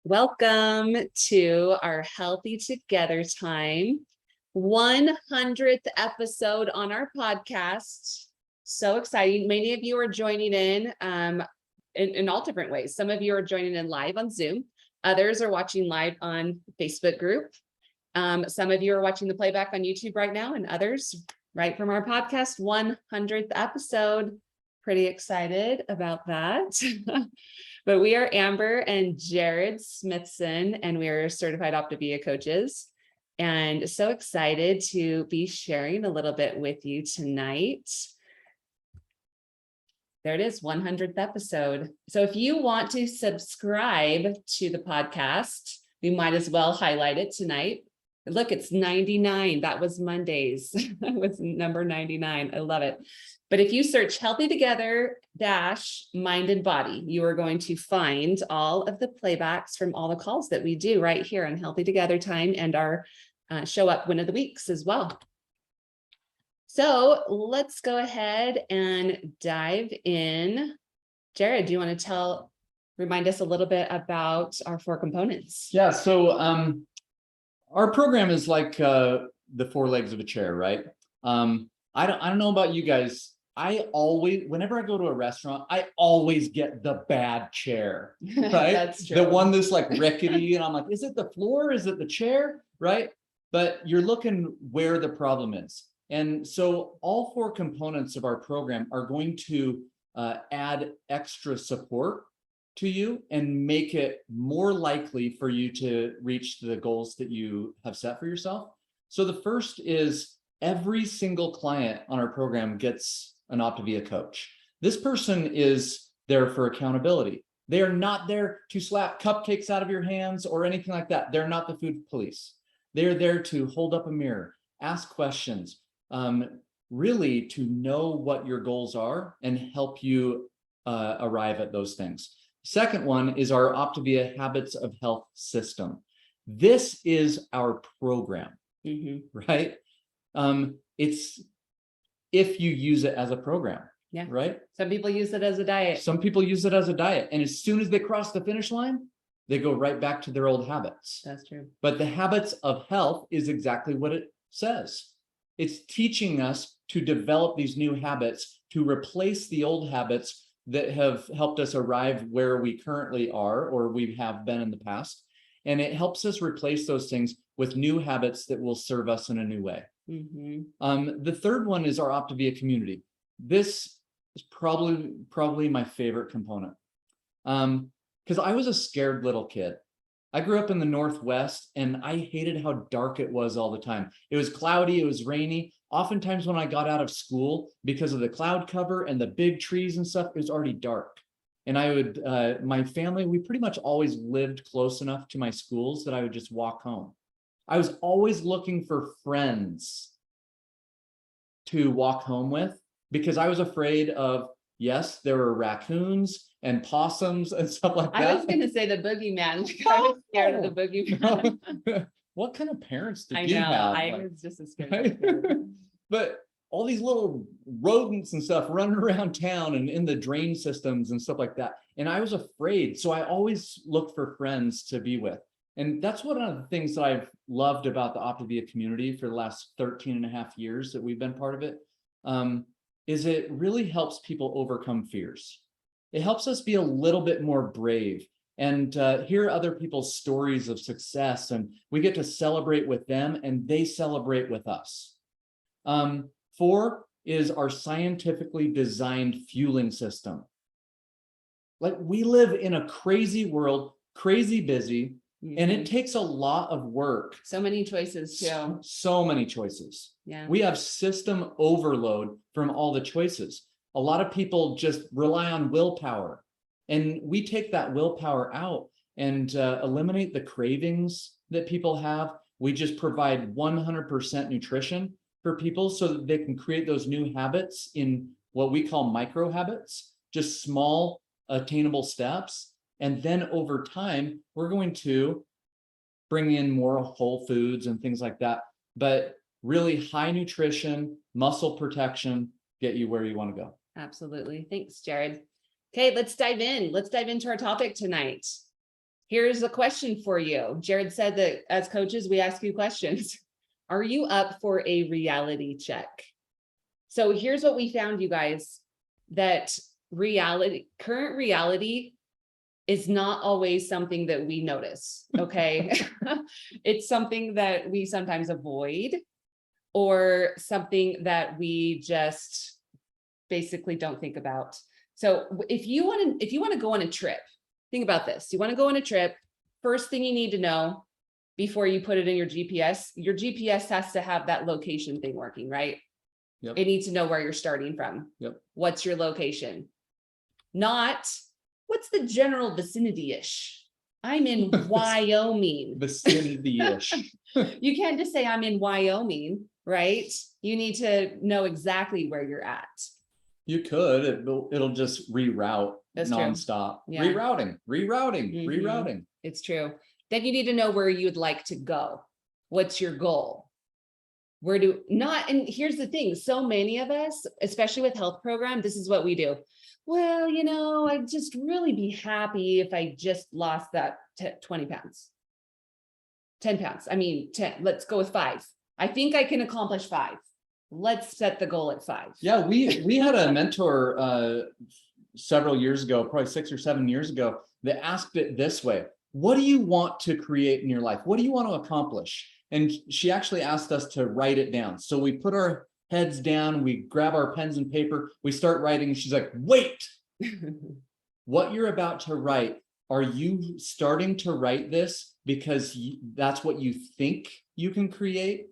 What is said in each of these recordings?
Welcome to our Healthy Together time, 100th episode on our podcast. So exciting. Many of you are joining in all different ways. Some of you are joining in live on Zoom. Others are watching live on Facebook group. Some of you are watching the playback on YouTube right now, and others right from our podcast 100th episode. Pretty excited about that. But we are Amber and Jared Smithson, and we are certified Optavia coaches. And so excited to be sharing a little bit with you tonight. There it is, 100th episode. So if you want to subscribe to the podcast, we might as well highlight it tonight. Look, it's 99. That was Mondays. That was number 99. I love it. But if you search Healthy Together Mind and Body, you are going to find all of the playbacks from all the calls that we do right here on Healthy Together time and our Show Up Win of the Weeks as well. So let's go ahead and dive in. Jared, do you want to remind us a little bit about our 4 components? Yeah, so our program is like the 4 legs of a chair, right? I don't know about you guys. Whenever I go to a restaurant, I always get the bad chair, right? That's true. The one that's like rickety, and I'm like, is it the floor? Is it the chair? Right? But you're looking where the problem is. And so all 4 components of our program are going to add extra support to you and make it more likely for you to reach the goals that you have set for yourself. So the first is every single client on our program gets an Optavia coach. This person is there for accountability. They are not there to slap cupcakes out of your hands or anything like that. They're not the food police. They're there to hold up a mirror, ask questions, really to know what your goals are and help you arrive at those things. Second one is our Optavia Habits of Health system. This is our program, right? It's if you use it as a program, right? Some people use it as a diet. Some people use it as a diet. And as soon as they cross the finish line, they go right back to their old habits. That's true. But the habits of health is exactly what it says. It's teaching us to develop these new habits to replace the old habits that have helped us arrive where we currently are or we have been in the past. And it helps us replace those things with new habits that will serve us in a new way. The third one is our Optavia community. This is probably my favorite component. Because I was a scared little kid. I grew up in the Northwest and I hated how dark it was all the time. It was cloudy, it was rainy. Oftentimes when I got out of school, because of the cloud cover and the big trees and stuff, it was already dark. And I would, my family, we pretty much always lived close enough to my schools that I would just walk home. I was always looking for friends to walk home with because I was afraid of, yes, there were raccoons and possums and stuff like that. I was going to say the boogeyman. Like, I was scared of the boogeyman. What kind of parents did I you know. have? I was just as scared. But all these little rodents and stuff running around town and in the drain systems and stuff like that. And I was afraid. So I always looked for friends to be with. And that's one of the things that I've loved about the Optavia community for the last 13 and a half years that we've been part of it, is it really helps people overcome fears. It helps us be a little bit more brave and hear other people's stories of success. And we get to celebrate with them and they celebrate with us. 4 is our scientifically designed fueling system. Like we live in a crazy world, crazy busy, and it takes a lot of work. So many choices too. So many choices. Yeah. We have system overload from all the choices. A lot of people just rely on willpower. And we take that willpower out and eliminate the cravings that people have. We just provide 100% nutrition for people so that they can create those new habits in what we call micro habits, just small attainable steps. And then over time, we're going to bring in more whole foods and things like that. But really high nutrition, muscle protection, get you where you want to go. Absolutely. Thanks, Jared. Okay, let's dive in. Let's dive into our topic tonight. Here's a question for you. Jared said that as coaches, we ask you questions. Are you up for a reality check? So here's what we found, you guys, that current reality is not always something that we notice, okay? It's something that we sometimes avoid, or something that we just basically don't think about. So if you want to go on a trip, think about this. You want to go on a trip, first thing you need to know before you put it in your GPS has to have that location thing working, right? Yep. It needs to know where you're starting from. Yep. What's your location? Not what's the general vicinity-ish. I'm in Wyoming. Vicinity-ish. You can't just say I'm in Wyoming, right? You need to know exactly where you're at. You could, it'll just reroute That's true. nonstop. Yeah. Rerouting, Mhm. rerouting. It's true. Then you need to know where you'd like to go. What's your goal? And here's the thing, so many of us, especially with health program, this is what we do. Well, I'd just really be happy if I just lost that 20 pounds, 10 pounds. I mean, 10, let's go with 5. I think I can accomplish 5. Let's set the goal at 5. Yeah, we had a mentor several years ago, probably 6 or 7 years ago, that asked it this way: what do you want to create in your life? What do you want to accomplish? And she actually asked us to write it down. So we put our heads down, we grab our pens and paper, we start writing, and she's like, wait, what you're about to write, are you starting to write this because that's what you think you can create,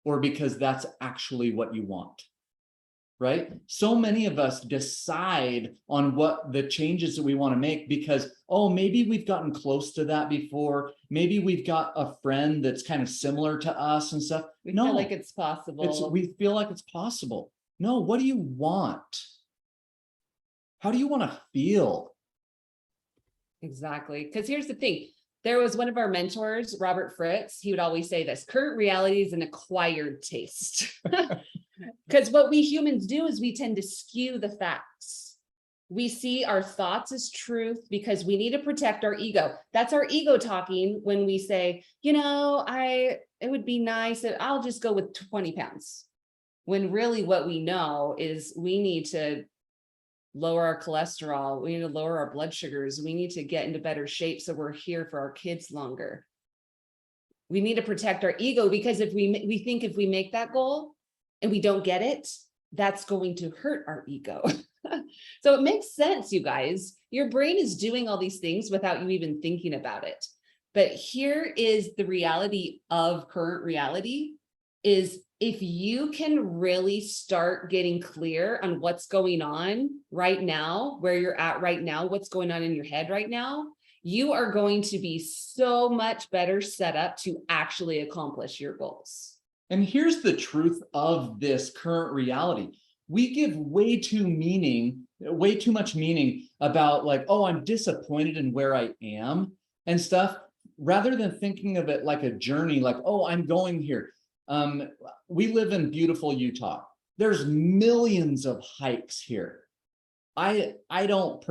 or because that's actually what you want? Right? So many of us decide on what the changes that we want to make because, oh, maybe we've gotten close to that before. Maybe we've got a friend that's kind of similar to us and stuff. We feel like it's possible. We feel like it's possible. No, what do you want? How do you want to feel? Exactly. Because here's the thing. There was one of our mentors, Robert Fritz. He would always say this: current reality is an acquired taste. Because what we humans do is we tend to skew the facts. We see our thoughts as truth because we need to protect our ego. That's our ego talking when we say, it would be nice if I'll just go with 20 pounds. When really what we know is we need to lower our cholesterol. We need to lower our blood sugars. We need to get into better shape so we're here for our kids longer. We need to protect our ego because if we think if we make that goal and we don't get it, that's going to hurt our ego. So it makes sense, you guys. Your brain is doing all these things without you even thinking about it. But here is the reality of current reality is if you can really start getting clear on what's going on right now, where you're at right now, what's going on in your head right now, you are going to be so much better set up to actually accomplish your goals. And here's the truth of this current reality. We give way too much meaning about like, oh, I'm disappointed in where I am and stuff, rather than thinking of it like a journey, like, oh, I'm going here. We live in beautiful Utah. There's millions of hikes here. I don't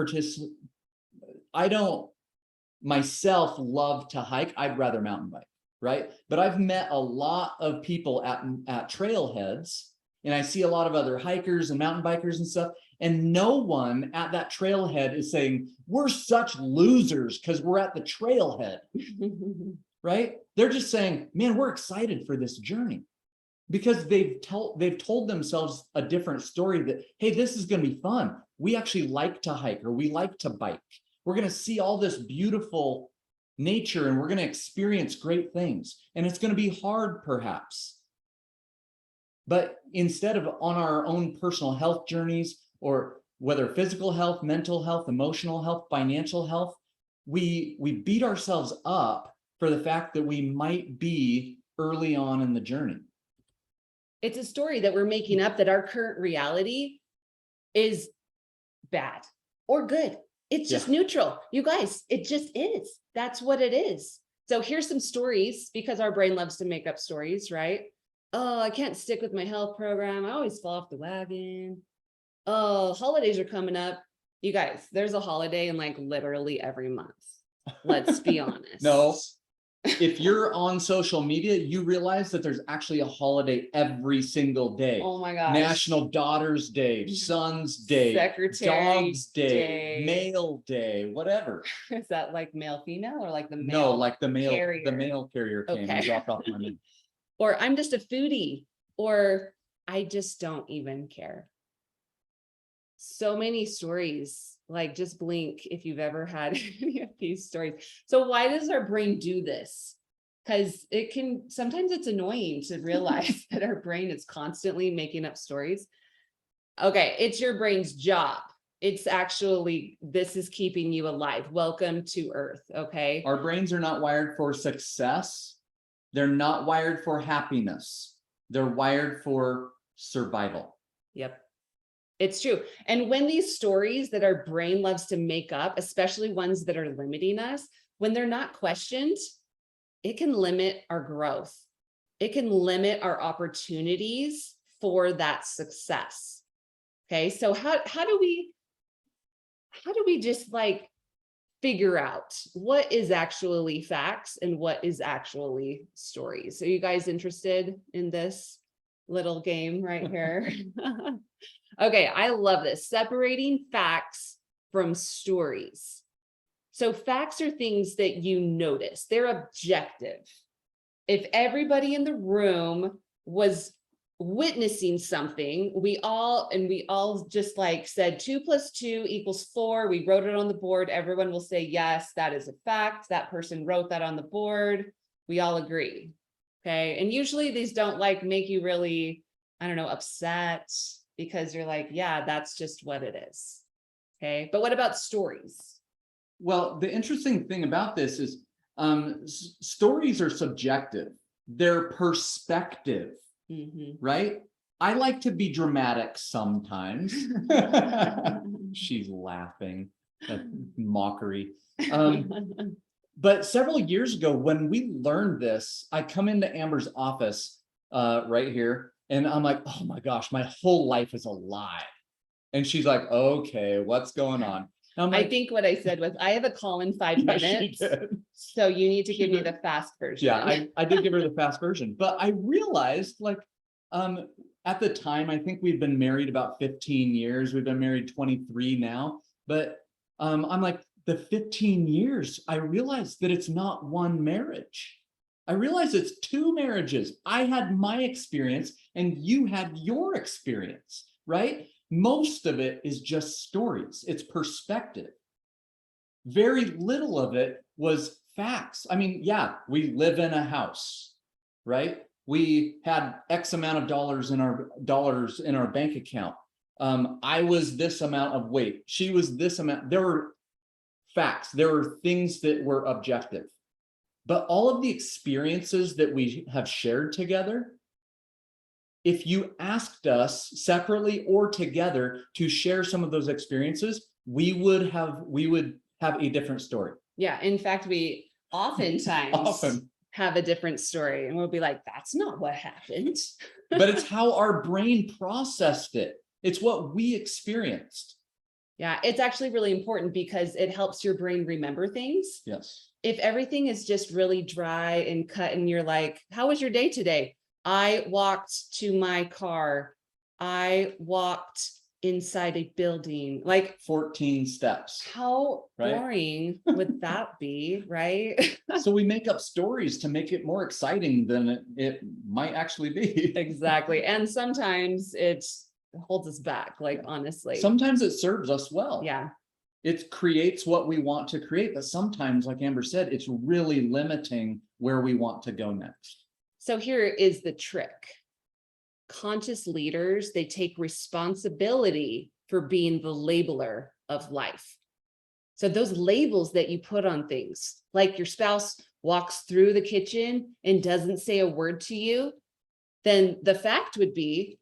myself love to hike. I'd rather mountain bike. Right? But I've met a lot of people at trailheads, and I see a lot of other hikers and mountain bikers and stuff, and no one at that trailhead is saying, we're such losers because we're at the trailhead, right? They're just saying, man, we're excited for this journey because they've told themselves a different story that, hey, this is going to be fun. We actually like to hike or we like to bike. We're going to see all this beautiful nature and we're going to experience great things, and it's going to be hard perhaps, but instead of on our own personal health journeys, or whether physical health, mental health, emotional health, financial health, we beat ourselves up for the fact that we might be early on in the journey. It's a story that we're making up that our current reality is bad or good. It's just neutral. You guys, it just is. That's what it is. So here's some stories because our brain loves to make up stories, right? Oh, I can't stick with my health program. I always fall off the wagon. Oh, holidays are coming up. You guys, there's a holiday in like literally every month. Let's be honest. No. If you're on social media, you realize that there's actually a holiday every single day. Oh my gosh. National Daughters Day, Sons Day, Secretary Dogs Day, Mail Day, whatever. Is that like male female or like the No, male? like the carrier. mail carrier came and Okay. dropped off my mail. Or I'm just a foodie, or I just don't even care. So many stories, like just blink if you've ever had any of these stories. So why does our brain do this? Because it can, sometimes it's annoying to realize that our brain is constantly making up stories. Okay, it's your brain's job. It's actually, this is keeping you alive. Welcome to Earth, okay? Our brains are not wired for success. They're not wired for happiness. They're wired for survival. Yep. It's true. And when these stories that our brain loves to make up, especially ones that are limiting us, when they're not questioned, it can limit our growth. It can limit our opportunities for that success. Okay, so how do we just like figure out what is actually facts and what is actually stories? Are you guys interested in this little game right here? Okay, I love this. Separating facts from stories. So facts are things that you notice. They're objective. If everybody in the room was witnessing something, we all just like said 2 + 2 = 4. We wrote it on the board. Everyone will say, yes, that is a fact. That person wrote that on the board. We all agree. Okay. And usually these don't like make you really, I don't know, upset, because you're like, yeah, that's just what it is. Okay. But what about stories? Well, the interesting thing about this is stories are subjective. They're perspective, right? I like to be dramatic sometimes. She's laughing at mockery. But several years ago, when we learned this, I come into Amber's office right here, and I'm like, oh my gosh, my whole life is a lie. And she's like, okay, what's going on? I'm like, I think what I said was, I have a call in 5 yeah, she minutes, did. so you need to She give me did. the fast version. Yeah, I did give her the fast version, but I realized like, at the time, I think we've been married about 15 years. We've been married 23 now, but I'm like, the 15 years, I realized that it's not one marriage. I realized it's 2 marriages. I had my experience and you had your experience, right? Most of it is just stories. It's perspective. Very little of it was facts. I mean, yeah, we live in a house, right? We had X amount of dollars in our bank account. I was this amount of weight. She was this amount. There were facts. There were things that were objective. But all of the experiences that we have shared together, if you asked us separately or together to share some of those experiences, we would have a different story. Yeah. In fact, we oftentimes have a different story, and we'll be like, that's not what happened. But it's how our brain processed it. It's what we experienced. Yeah, it's actually really important because it helps your brain remember things. Yes. If everything is just really dry and cut and you're like, how was your day today? I walked to my car. I walked inside a building. Like 14 steps. How right? boring would that be, right? So we make up stories to make it more exciting than it might actually be. Exactly. And sometimes it holds us back, like honestly. Sometimes it serves us well. Yeah. It creates what we want to create, but sometimes, like Amber said, it's really limiting where we want to go next. So here is the trick. Conscious leaders, they take responsibility for being the labeler of life. So those labels that you put on things, like your spouse walks through the kitchen and doesn't say a word to you, then the fact would be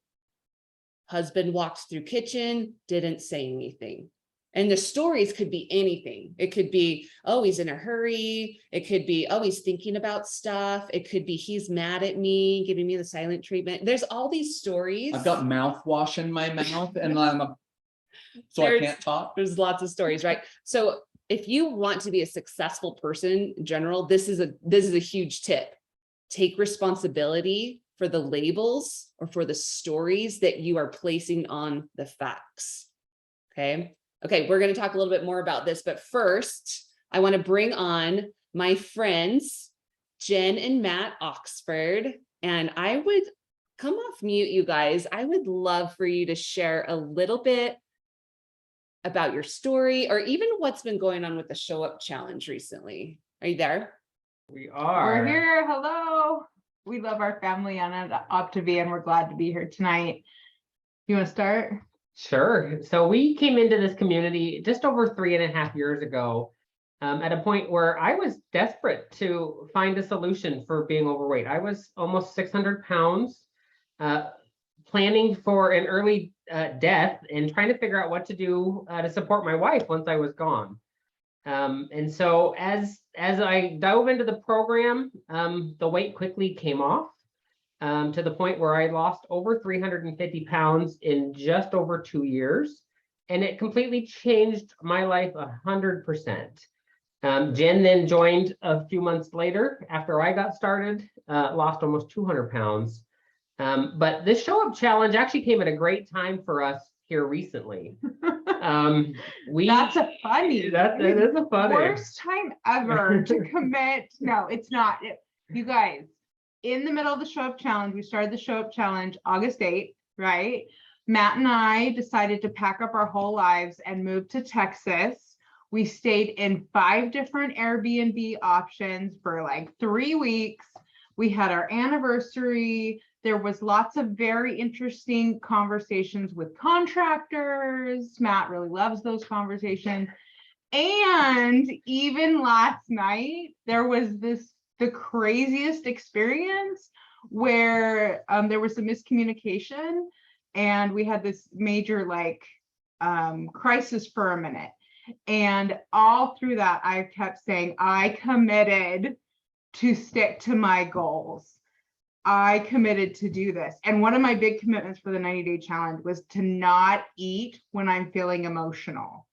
husband walks through kitchen, didn't say anything. And the stories could be anything. It could be, oh, he's in a hurry. It could be, oh, he's thinking about stuff. It could be, he's mad at me, giving me the silent treatment. There's all these stories. I've got mouthwash in my mouth and I can't talk. There's lots of stories, right? So if you want to be a successful person in general, this is a huge tip. Take responsibility for the labels or for the stories that you are placing on the facts. Okay. Okay. We're going to talk a little bit more about this, but first I want to bring on my friends, Jen and Matt Oxford, and I would come off mute, you guys. I would love for you to share a little bit about your story or even what's been going on with the Show Up Challenge recently. Are you there? We are. We're here. Hello. We love our family on Optavia and we're glad to be here tonight. You want to start? Sure. So we came into this community just over 3.5 years ago, at a point where I was desperate to find a solution for being overweight. I was almost 600 pounds, planning for an early death and trying to figure out what to do to support my wife once I was gone. And so as I dove into the program, the weight quickly came off, to the point where I lost over 350 pounds in just over 2 years. And it completely changed my life 100%. Jen then joined a few months later after I got started, lost almost 200 pounds. But this Show Up Challenge actually came at a great time for us here recently. That's a funny. That is a funny. Worst time ever to commit. No, it's not. You guys, in the middle of the Show Up Challenge, we started the Show Up Challenge August 8th, right? Matt and I decided to pack up our whole lives and move to Texas. We stayed in 5 different Airbnb options for like 3 weeks. We had our anniversary. There was lots of very interesting conversations with contractors. Matt really loves those conversations. And even last night, there was the craziest experience where there was some miscommunication and we had this major crisis for a minute. And all through that, I kept saying, I committed to stick to my goals. I committed to do this. And one of my big commitments for the 90-day challenge was to not eat when I'm feeling emotional.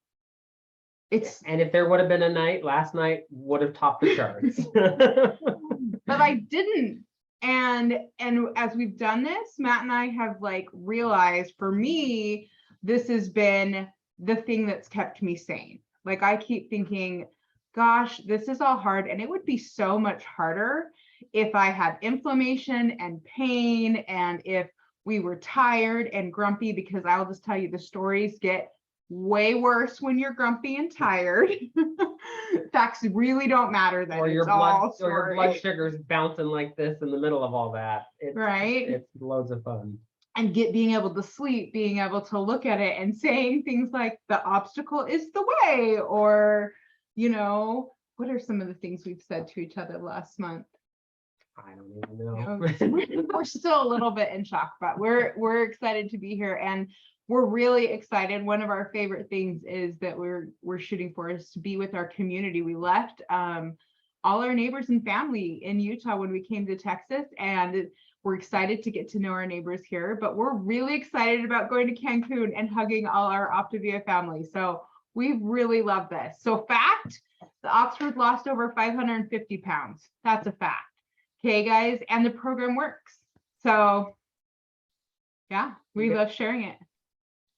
And if there would have been a night, last night would have topped the charts. But I didn't. And as we've done this, Matt and I have realized, for me, this has been the thing that's kept me sane. I keep thinking, gosh, this is all hard. And it would be so much harder if I had inflammation and pain, and if we were tired and grumpy, because I'll just tell you, the stories get way worse when you're grumpy and tired. Facts really don't matter then. Or your It's blood sugar's bouncing like this in the middle of all that. Right. It's loads of fun. And being able to sleep, being able to look at it and saying things like the obstacle is the way, or, what are some of the things we've said to each other last month? I don't even know. We're still a little bit in shock, but we're excited to be here, and we're really excited. One of our favorite things is that we're shooting for is to be with our community. We left all our neighbors and family in Utah when we came to Texas, and we're excited to get to know our neighbors here, but we're really excited about going to Cancun and hugging all our Optavia family. So we really love this. So fact, the Oxford lost over 550 pounds. That's a fact. Okay, guys, and the program works. So yeah, we love sharing it.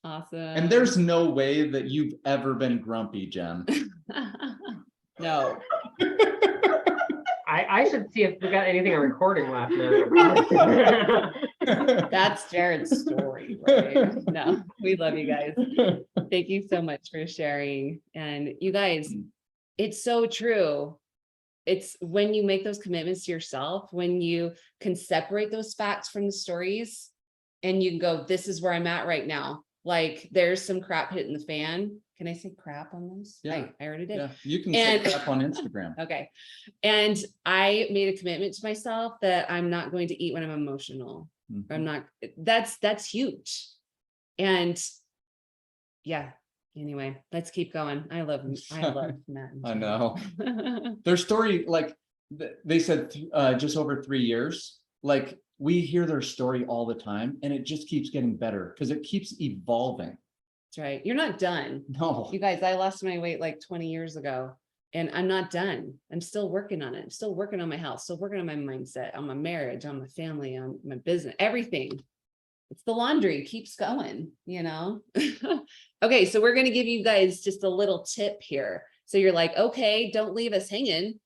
Awesome. And there's no way that you've ever been grumpy, Jen. No. I should see if we got anything on recording last night. That's Jared's story, right? No, we love you guys. Thank you so much for sharing. And you guys, it's so true. It's when you make those commitments to yourself, when you can separate those facts from the stories, and you can go, this is where I'm at right now. There's some crap hitting the fan. Can I say crap on this? Yeah. I already did. Yeah, you can say And- crap on Instagram. Okay. And I made a commitment to myself that I'm not going to eat when I'm emotional. Mhm. I'm not, that's huge. And yeah, anyway, let's keep going. I love Matt. and I Jen. know. Their story, they said just over 3 years, we hear their story all the time, and it just keeps getting better because it keeps evolving. That's right. You're not done. No. You guys, I lost my weight like 20 years ago and I'm not done. I'm still working on it. I'm still working on my health, still working on my mindset, on my marriage, on my family, on my business, everything. It's the laundry keeps going, you know? Okay, so we're going to give you guys just a little tip here. So you're like, okay, don't leave us hanging.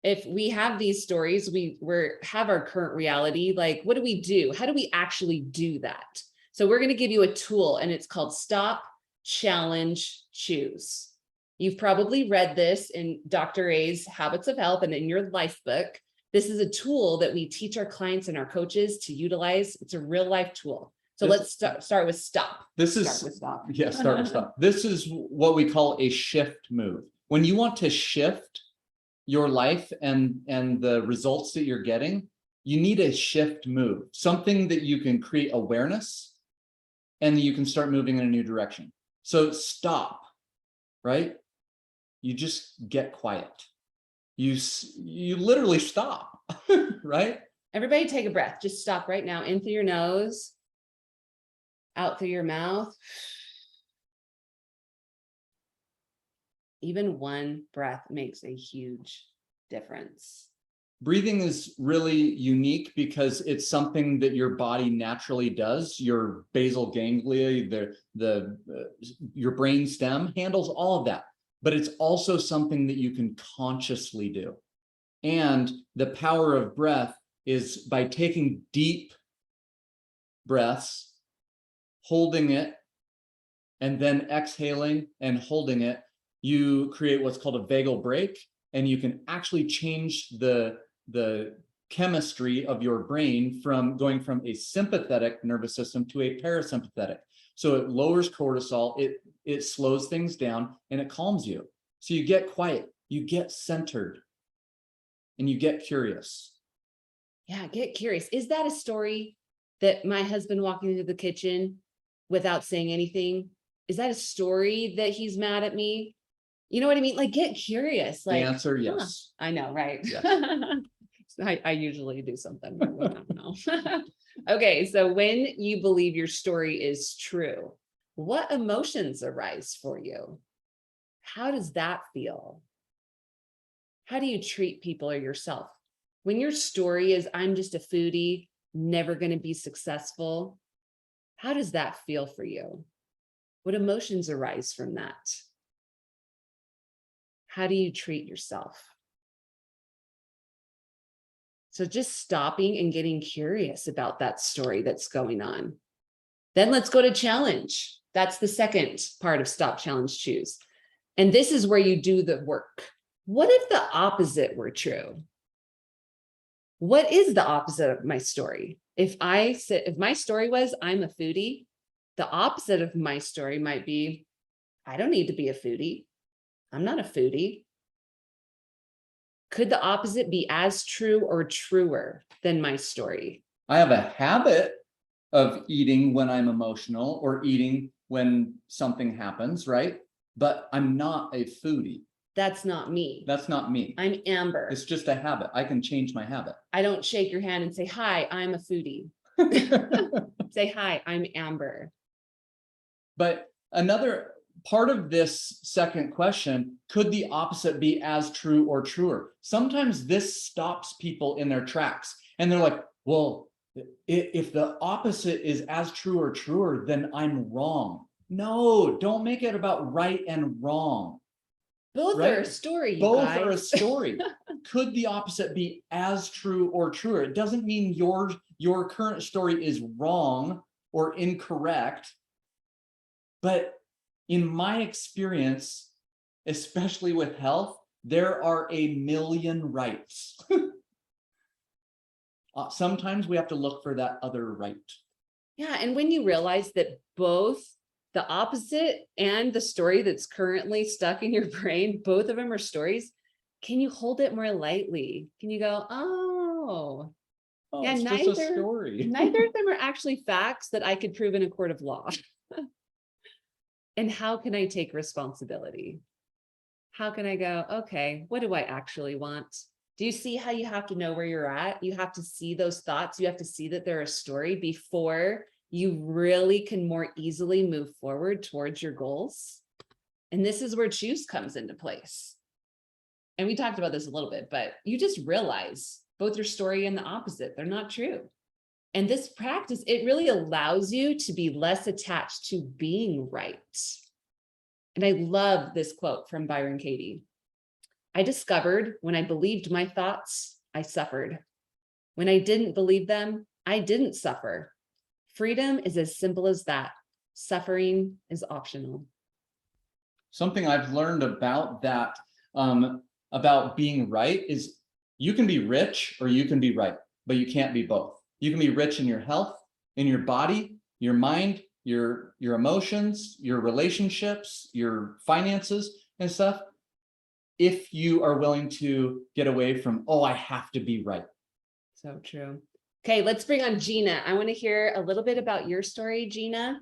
If we have these stories, we're have our current reality, like, what do we do? How do we actually do that? So we're going to give you a tool and it's called Stop, Challenge, Choose. You've probably read this in Dr. A's Habits of Health and in your life book. This is a tool that we teach our clients and our coaches to utilize. It's a real life tool. So let's start with stop. This Start is, with stop. yeah, start with stop. This is what we call a shift move. When you want to shift your life and the results that you're getting, you need a shift move, something that you can create awareness and you can start moving in a new direction. So stop, right? You just get quiet. You literally stop, right? Everybody take a breath. Just stop right now. In through your nose, out through your mouth. Even one breath makes a huge difference. Breathing is really unique because it's something that your body naturally does. Your basal ganglia, your brain stem handles all of that, but it's also something that you can consciously do. And the power of breath is by taking deep breaths, holding it, and then exhaling and holding it, you create what's called a vagal break, and you can actually change the chemistry of your brain from going from a sympathetic nervous system to a parasympathetic. So it lowers cortisol, it slows things down, and it calms you. So you get quiet, you get centered, and you get curious. Yeah, get curious. Is that a story that my husband walking into the kitchen without saying anything? Is that a story that he's mad at me? You know what I mean? Like, get curious. The Like, answer, yes. I know, right? Yes. I usually do something. I don't know. Okay, so when you believe your story is true, what emotions arise for you? How does that feel? How do you treat people or yourself? When your story is, I'm just a foodie, never going to be successful, how does that feel for you? What emotions arise from that? How do you treat yourself? So just stopping and getting curious about that story that's going on. Then let's go to challenge. That's the second part of Stop, Challenge, Choose. And this is where you do the work. What if the opposite were true? What is the opposite of my story? If my story was, I'm a foodie, the opposite of my story might be, I don't need to be a foodie. I'm not a foodie. Could the opposite be as true or truer than my story? I have a habit of eating when I'm emotional or eating when something happens, right? But I'm not a foodie. That's not me. That's not me. I'm Amber. It's just a habit. I can change my habit. I don't shake your hand and say, hi, I'm a foodie. Say, hi, I'm Amber. But another part of this second question, could the opposite be as true or truer? Sometimes this stops people in their tracks and they're like, well, if the opposite is as true or truer, then I'm wrong. No, don't make it about right and wrong. Both Right? are a story, you Both guys. are a story. Could the opposite be as true or truer? It doesn't mean your current story is wrong or incorrect. But in my experience, especially with health, there are a million rights. Sometimes we have to look for that other right. Yeah, and when you realize that both the opposite and the story that's currently stuck in your brain, both of them are stories, can you hold it more lightly? Can you go, oh, yeah, It's just a story. neither of them are actually facts that I could prove in a court of law. And how can I take responsibility? How can I go, okay, what do I actually want? Do you see how you have to know where you're at? You have to see those thoughts. You have to see that they're a story before you really can more easily move forward towards your goals. And this is where choose comes into place. And we talked about this a little bit, but you just realize both your story and the opposite, they're not true. And this practice, it really allows you to be less attached to being right. And I love this quote from Byron Katie. I discovered when I believed my thoughts, I suffered. When I didn't believe them, I didn't suffer. Freedom is as simple as that. Suffering is optional. Something I've learned about that, about being right, is you can be rich or you can be right, but you can't be both. You can be rich in your health, in your body, your mind, your emotions, your relationships, your finances and stuff, if you are willing to get away from, oh, I have to be right. So true. Okay, let's bring on Gina. I want to hear a little bit about your story, Gina.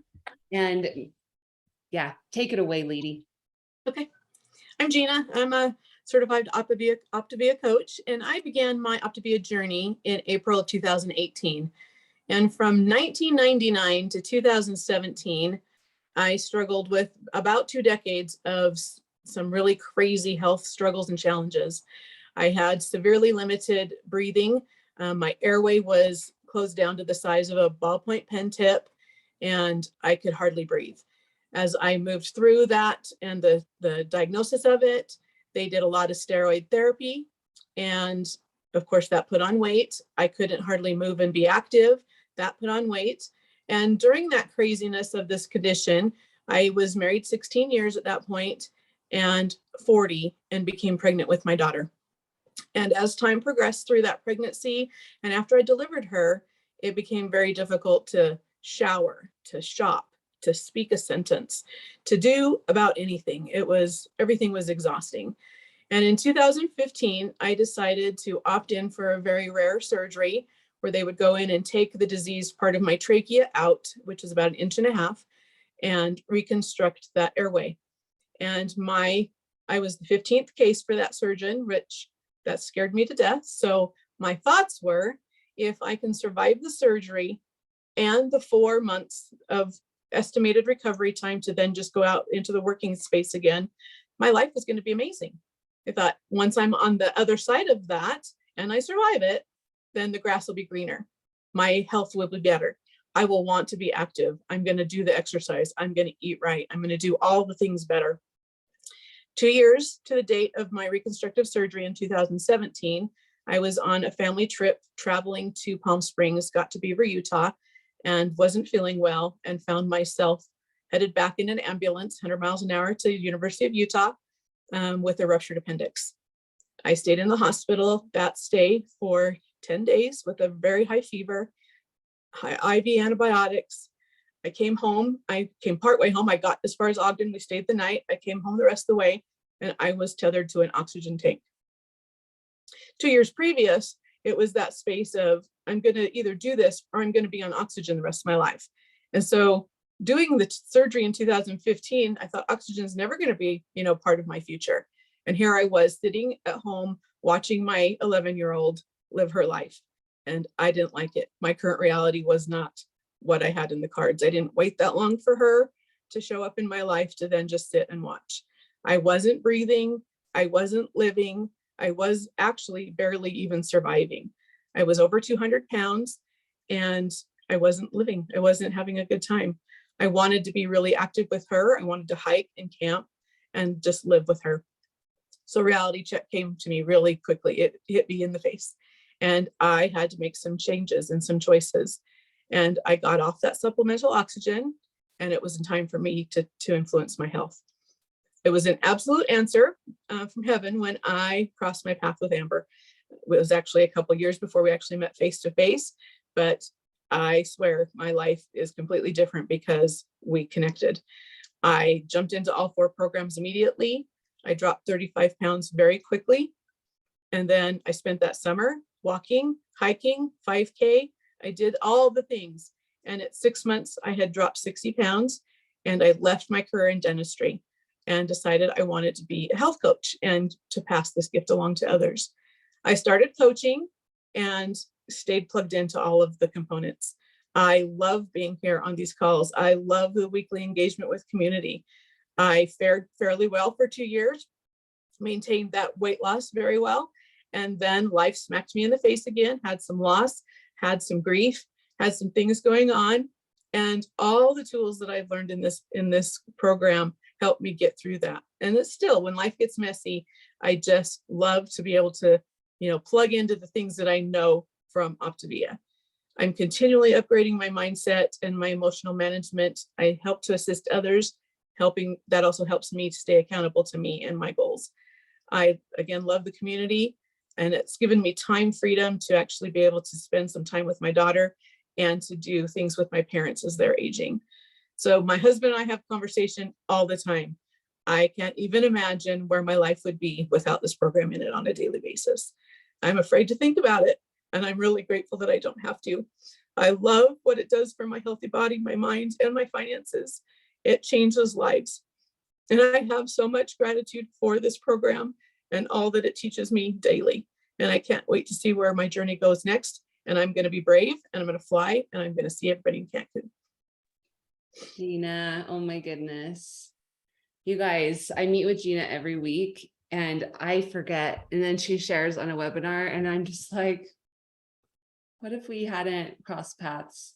And yeah, take it away, lady. Okay, I'm Gina. I'm a certified Optavia coach, and I began my Optavia journey in April of 2018. And from 1999 to 2017, I struggled with about 2 decades of some really crazy health struggles and challenges. I had severely limited breathing. My airway was closed down to the size of a ballpoint pen tip, and I could hardly breathe. As I moved through that and the diagnosis of it, they did a lot of steroid therapy. And of course, that put on weight. I couldn't hardly move and be active. That put on weight. And during that craziness of this condition, I was married 16 years at that point and 40 and became pregnant with my daughter. And as time progressed through that pregnancy, and after I delivered her, it became very difficult to shower, to shop, to speak a sentence, to do about anything. Everything was exhausting. And in 2015, I decided to opt in for a very rare surgery where they would go in and take the diseased part of my trachea out, which is about 1.5 inches, and reconstruct that airway. And I was the 15th case for that surgeon, which that scared me to death. So my thoughts were, if I can survive the surgery and the 4 months of estimated recovery time to then just go out into the working space again, my life was going to be amazing. I thought, once I'm on the other side of that and I survive it, then the grass will be greener. My health will be better. I will want to be active. I'm going to do the exercise. I'm going to eat right. I'm going to do all the things better. 2 years to the date of my reconstructive surgery in 2017, I was on a family trip traveling to Palm Springs, got to Beaver, Utah, and wasn't feeling well and found myself headed back in an ambulance, 100 miles an hour to the University of Utah with a ruptured appendix. I stayed in the hospital that stay for 10 days with a very high fever, high IV antibiotics. I came home. I came partway home. I got as far as Ogden. We stayed the night. I came home the rest of the way, and I was tethered to an oxygen tank. 2 years previous, it was that space of, I'm going to either do this or I'm going to be on oxygen the rest of my life. And so doing the surgery in 2015, I thought oxygen is never going to be, part of my future. And here I was sitting at home watching my 11-year-old live her life. And I didn't like it. My current reality was not what I had in the cards. I didn't wait that long for her to show up in my life to then just sit and watch. I wasn't breathing. I wasn't living. I was actually barely even surviving. I was over 200 pounds and I wasn't living. I wasn't having a good time. I wanted to be really active with her. I wanted to hike and camp and just live with her. So reality check came to me really quickly. It hit me in the face. And I had to make some changes and some choices. And I got off that supplemental oxygen, and it was in time for me to influence my health. It was an absolute answer from heaven when I crossed my path with Amber. It was actually a couple of years before we actually met face to face, but I swear my life is completely different because we connected. I jumped into all 4 programs immediately. I dropped 35 pounds very quickly. And then I spent that summer walking, hiking, 5K. I did all the things. And at 6 months, I had dropped 60 pounds and I left my career in dentistry and decided I wanted to be a health coach and to pass this gift along to others. I started coaching and stayed plugged into all of the components. I love being here on these calls. I love the weekly engagement with community. I fared fairly well for 2 years, maintained that weight loss very well. And then life smacked me in the face again, had some loss, had some grief, had some things going on. And all the tools that I've learned in this program helped me get through that. And it's still, when life gets messy, I just love to be able to, plug into the things that I know from Optavia. I'm continually upgrading my mindset and my emotional management. I help to assist others, that also helps me to stay accountable to me and my goals. I, again, love the community, and it's given me time freedom to actually be able to spend some time with my daughter and to do things with my parents as they're aging. So my husband and I have conversation all the time. I can't even imagine where my life would be without this program in it on a daily basis. I'm afraid to think about it, and I'm really grateful that I don't have to. I love what it does for my healthy body, my mind, and my finances. It changes lives. And I have so much gratitude for this program and all that it teaches me daily. And I can't wait to see where my journey goes next. And I'm going to be brave, and I'm going to fly, and I'm going to see everybody in Cancun. Gina, oh my goodness. You guys, I meet with Gina every week and I forget. And then she shares on a webinar and I'm just like, what if we hadn't crossed paths?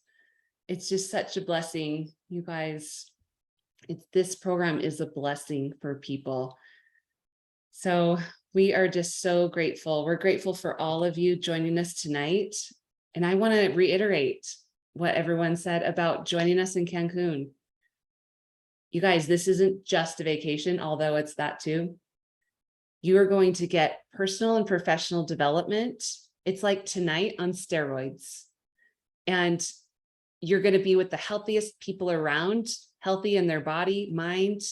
It's just such a blessing, you guys. This program is a blessing for people. So we are just so grateful. We're grateful for all of you joining us tonight. And I want to reiterate what everyone said about joining us in Cancun. You guys, this isn't just a vacation, although it's that too. You are going to get personal and professional development. It's like tonight on steroids. And you're going to be with the healthiest people around, healthy in their body, mind,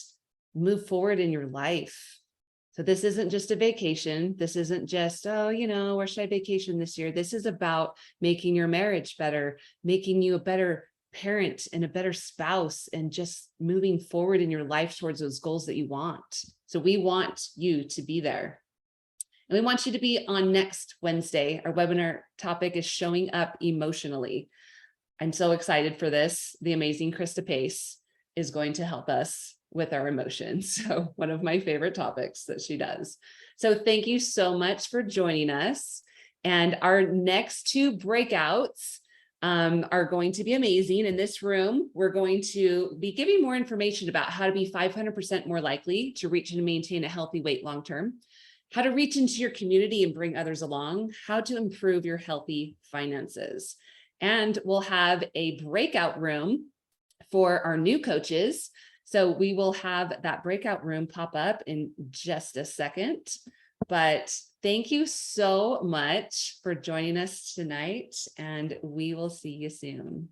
move forward in your life. So this isn't just a vacation. This isn't just, where should I vacation this year? This is about making your marriage better, making you a better parent and a better spouse, and just moving forward in your life towards those goals that you want. So we want you to be there. And we want you to be on next Wednesday. Our webinar topic is showing up emotionally. I'm so excited for this. The amazing Krista Pace is going to help us with our emotions. So one of my favorite topics that she does. So thank you so much for joining us. And our next 2 breakouts are going to be amazing. In this room, we're going to be giving more information about how to be 500% more likely to reach and maintain a healthy weight long-term, how to reach into your community and bring others along, how to improve your healthy finances. And we'll have a breakout room for our new coaches. So we will have that breakout room pop up in just a second. But thank you so much for joining us tonight, and we will see you soon.